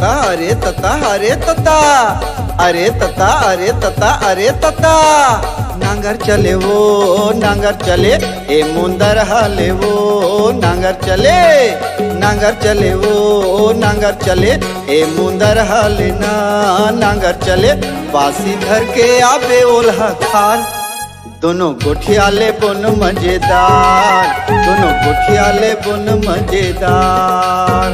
तता अरे तता अरे तता अरे तता अरे तता अरे तता नांगर चले वो नांगर चले ए मुंदर हाले वो नांगर चले वो नांगर चले ए मुंदर हाले ना नांगर चले बासी धर के आबे ओल्हा खार दोनों गोठियाले बुन मजेदार दोनों गोठियाले बुन मजेदार।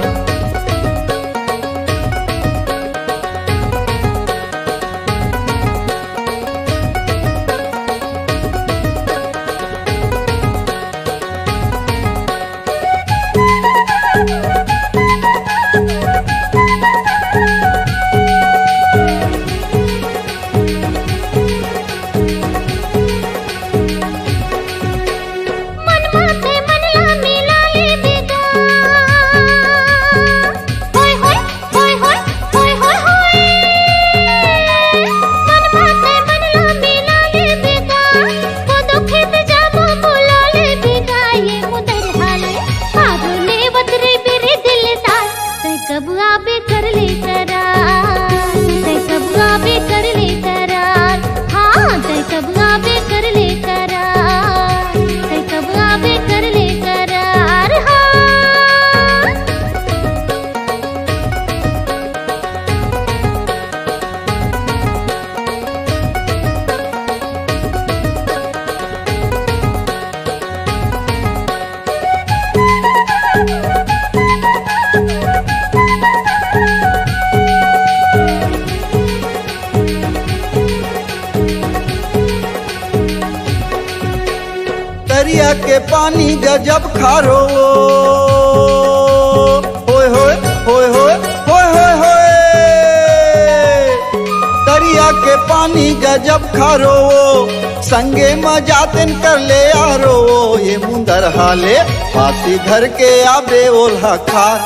दरिया के पानी गजब खारो होय होय होय होय होय होय होय दरिया के पानी गजब खारो संगे मजातन कर ले आरो ये मुंदर हाले फांसी घर के आबे ओल्हा खार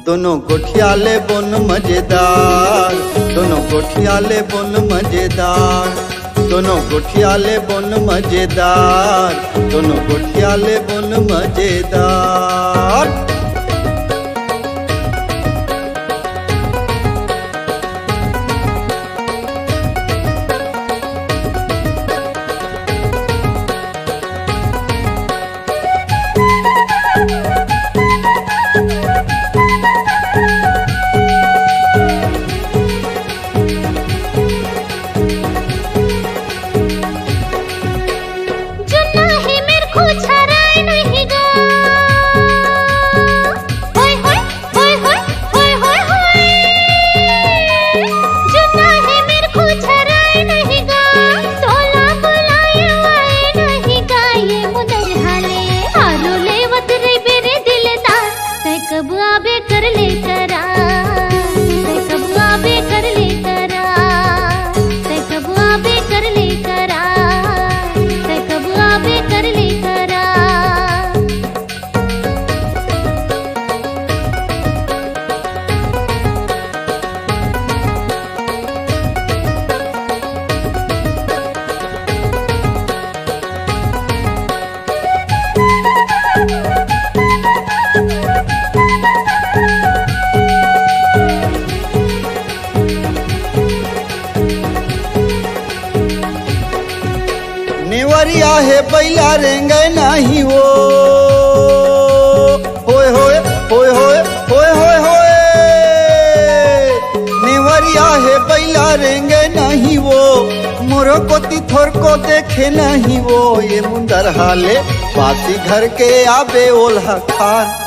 दोनों गोठियाले बुन मजेदार दोनों गोठियाले बुन मजेदार दोनों गोठियाले बुन मजेदार दोनों गोठियाले बुन मजेदार। नेवरिया है बैला रेंगे नहीं वो होय होय होय होय होय होय होय नेवरिया है बैला रेंगे नहीं वो मोरो को तिथोर को देखे नहीं वो ये मुंदर हाले बासी घर के आबे ओल्हा खार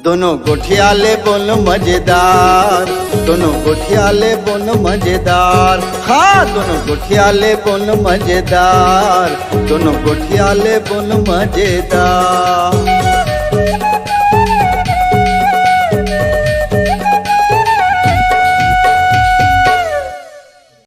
दोनों गोठियाले बुन मजेदार दोनों गोठियाले बुन मजेदार हाँ दोनों गोठियाले बुन मजेदार दोनों गोठियाले बुन मजेदार।